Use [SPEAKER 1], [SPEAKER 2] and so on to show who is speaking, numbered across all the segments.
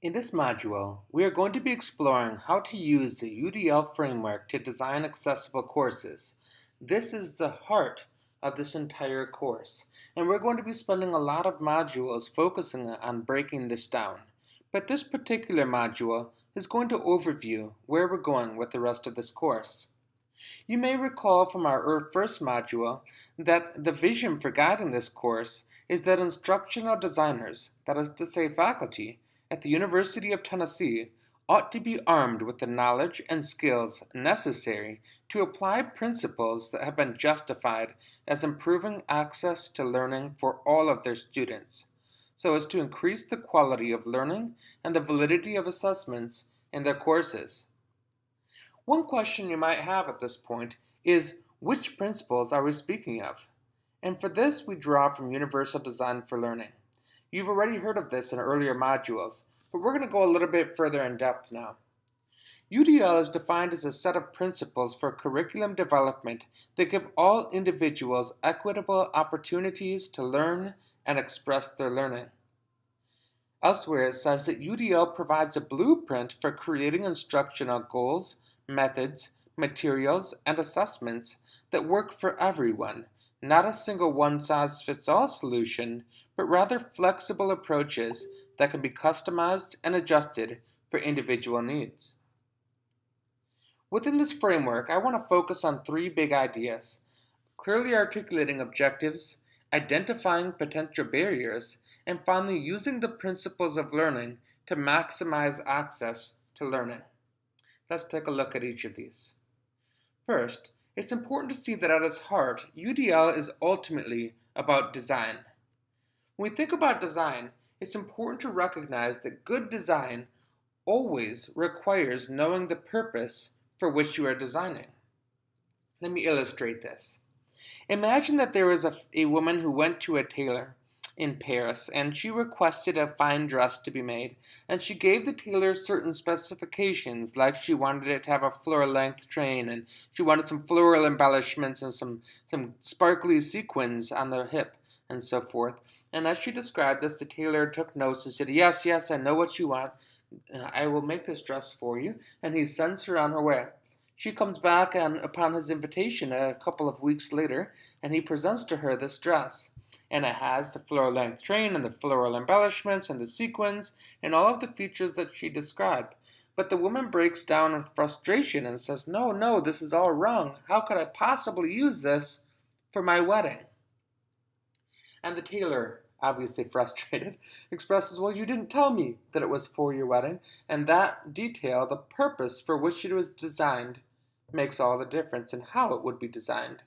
[SPEAKER 1] In this module, we are going to be exploring how to use the UDL framework to design accessible courses. This is the heart of this entire course, and we're going to be spending a lot of modules focusing on breaking this down. But this particular module is going to overview where we're going with the rest of this course. You may recall from our first module that the vision for guiding this course is that instructional designers, that is to say faculty, at the University of Tennessee ought to be armed with the knowledge and skills necessary to apply principles that have been justified as improving access to learning for all of their students, so as to increase the quality of learning and the validity of assessments in their courses. One question you might have at this point is, which principles are we speaking of? And for this, we draw from Universal Design for Learning. You've already heard of this in earlier modules, but we're going to go a little bit further in depth now. UDL is defined as a set of principles for curriculum development that give all individuals equitable opportunities to learn and express their learning. Elsewhere, it says that UDL provides a blueprint for creating instructional goals, methods, materials, and assessments that work for everyone, not a single one-size-fits-all solution, but rather flexible approaches that can be customized and adjusted for individual needs. Within this framework, I want to focus on three big ideas: clearly articulating objectives, identifying potential barriers, and finally using the principles of learning to maximize access to learning. Let's take a look at each of these. First, it's important to see that at its heart, UDL is ultimately about design. When we think about design, it's important to recognize that good design always requires knowing the purpose for which you are designing. Let me illustrate this. Imagine that there was a woman who went to a tailor in Paris, and she requested a fine dress to be made, and she gave the tailor certain specifications, like she wanted it to have a floor-length train, and she wanted some floral embellishments and some sparkly sequins on the hip, and so forth. And as she described this, the tailor took notes and said, yes, I know what you want. I will make this dress for you. And he sends her on her way. She comes back upon his invitation a couple of weeks later, and he presents to her this dress. And it has the floor-length train and the floral embellishments and the sequins and all of the features that she described. But the woman breaks down in frustration and says, no, this is all wrong. How could I possibly use this for my wedding? And the tailor, obviously frustrated, expresses, well, you didn't tell me that it was for your wedding, and that detail, the purpose for which it was designed, makes all the difference in how it would be designed.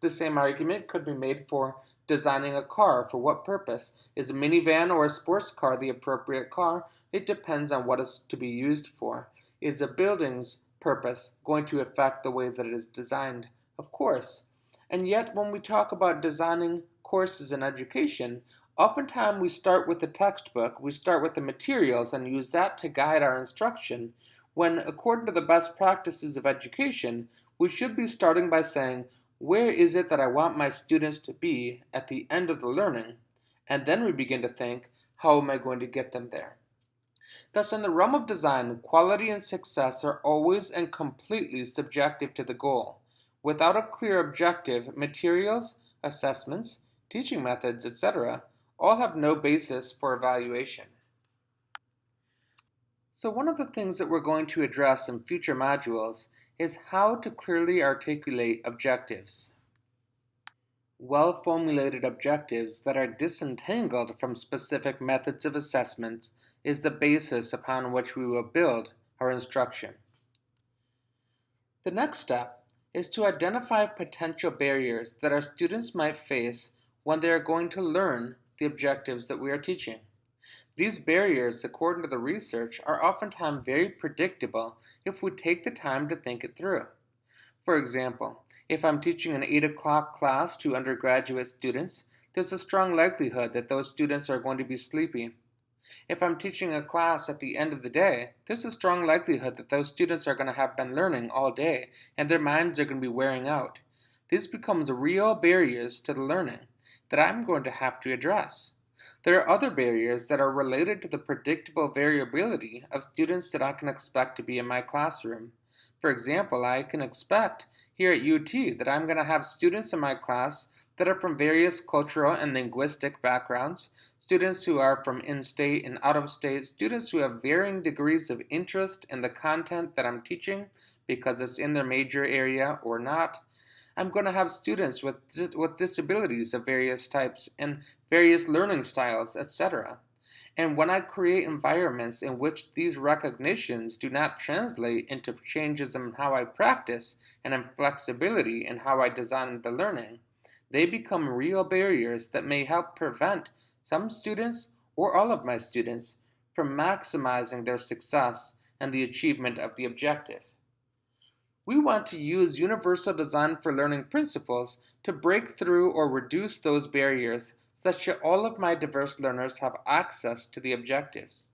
[SPEAKER 1] The same argument could be made for designing a car. For what purpose? Is a minivan or a sports car the appropriate car? It depends on what it's to be used for. Is a building's purpose going to affect the way that it is designed? Of course. And yet, when we talk about designing courses in education, oftentimes we start with the textbook, we start with the materials and use that to guide our instruction, when according to the best practices of education, we should be starting by saying, where is it that I want my students to be at the end of the learning? And then we begin to think, how am I going to get them there? Thus, in the realm of design, quality and success are always and completely subjective to the goal. Without a clear objective, materials, assessments, teaching methods, etc., all have no basis for evaluation. So one of the things that we're going to address in future modules is how to clearly articulate objectives. Well-formulated objectives that are disentangled from specific methods of assessment is the basis upon which we will build our instruction. The next step is to identify potential barriers that our students might face when they are going to learn the objectives that we are teaching. These barriers, according to the research, are oftentimes very predictable if we take the time to think it through. For example, if I'm teaching an 8 o'clock class to undergraduate students, there's a strong likelihood that those students are going to be sleepy. If I'm teaching a class at the end of the day, there's a strong likelihood that those students are going to have been learning all day and their minds are going to be wearing out. This becomes real barriers to the learning that I'm going to have to address. There are other barriers that are related to the predictable variability of students that I can expect to be in my classroom. For example, I can expect here at UT that I'm going to have students in my class that are from various cultural and linguistic backgrounds, students who are from in-state and out-of-state, students who have varying degrees of interest in the content that I'm teaching because it's in their major area or not. I'm going to have students with disabilities of various types and various learning styles, etc. And when I create environments in which these recognitions do not translate into changes in how I practice and in flexibility in how I design the learning, they become real barriers that may help prevent some students or all of my students from maximizing their success and the achievement of the objective. We want to use universal design for learning principles to break through or reduce those barriers such that all of my diverse learners have access to the objectives.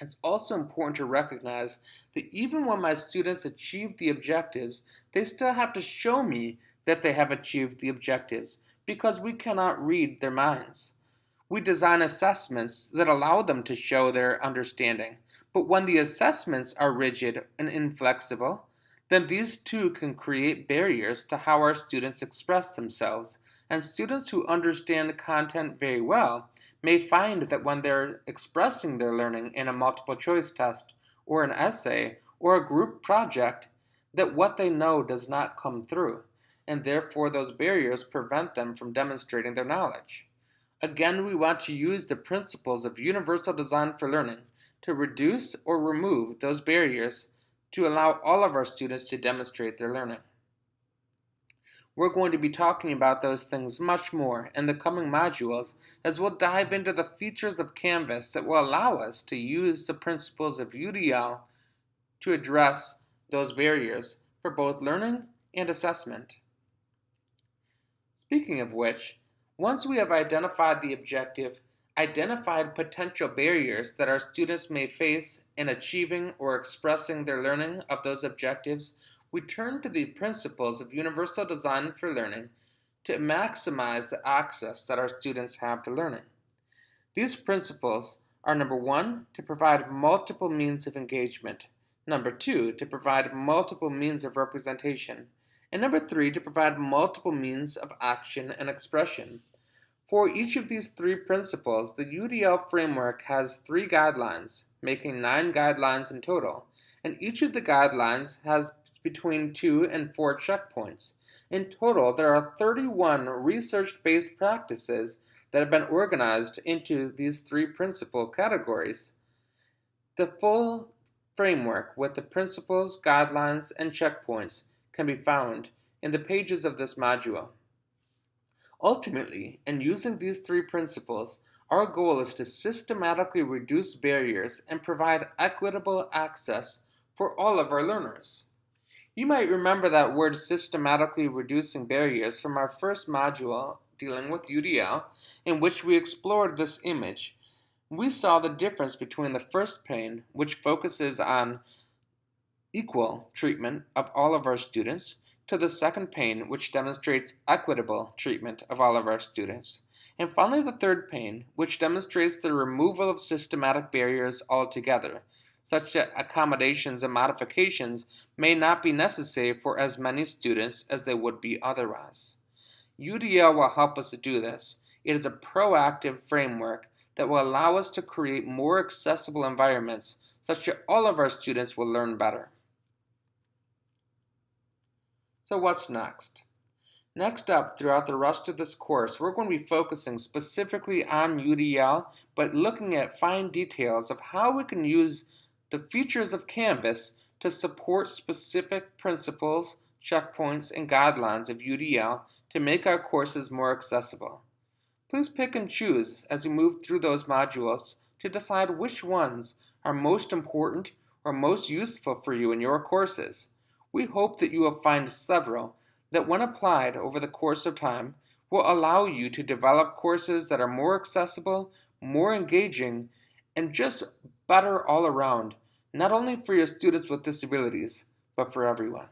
[SPEAKER 1] It's also important to recognize that even when my students achieve the objectives, they still have to show me that they have achieved the objectives because we cannot read their minds. We design assessments that allow them to show their understanding, but when the assessments are rigid and inflexible, then these too can create barriers to how our students express themselves, and students who understand content very well may find that when they're expressing their learning in a multiple choice test, or an essay, or a group project, that what they know does not come through, and therefore those barriers prevent them from demonstrating their knowledge. Again, we want to use the principles of universal design for learning to reduce or remove those barriers to allow all of our students to demonstrate their learning. We're going to be talking about those things much more in the coming modules as we'll dive into the features of Canvas that will allow us to use the principles of UDL to address those barriers for both learning and assessment. Speaking of which, once we have identified the objective, identified potential barriers that our students may face in achieving or expressing their learning of those objectives, we turn to the principles of universal design for learning to maximize the access that our students have to learning. These principles are number 1, to provide multiple means of engagement, number 2, to provide multiple means of representation, and number 3, to provide multiple means of action and expression. For each of these 3 principles, the UDL framework has 3 guidelines, making 9 guidelines in total, and each of the guidelines has between 2 and 4 checkpoints. In total, there are 31 research-based practices that have been organized into these 3 principal categories. The full framework with the principles, guidelines, and checkpoints can be found in the pages of this module. Ultimately, in using these 3 principles, our goal is to systematically reduce barriers and provide equitable access for all of our learners. You might remember that word systematically reducing barriers from our first module dealing with UDL, in which we explored this image. We saw the difference between the first pane, which focuses on equal treatment of all of our students, to the second pane, which demonstrates equitable treatment of all of our students. And finally, the third pane, which demonstrates the removal of systematic barriers altogether, such that accommodations and modifications may not be necessary for as many students as they would be otherwise. UDL will help us to do this. It is a proactive framework that will allow us to create more accessible environments such that all of our students will learn better. So what's next? Next up, throughout the rest of this course, we're going to be focusing specifically on UDL, but looking at fine details of how we can use the features of Canvas to support specific principles, checkpoints, and guidelines of UDL to make our courses more accessible. Please pick and choose as you move through those modules to decide which ones are most important or most useful for you in your courses. We hope that you will find several that, when applied over the course of time, will allow you to develop courses that are more accessible, more engaging, and just better all around, not only for your students with disabilities, but for everyone.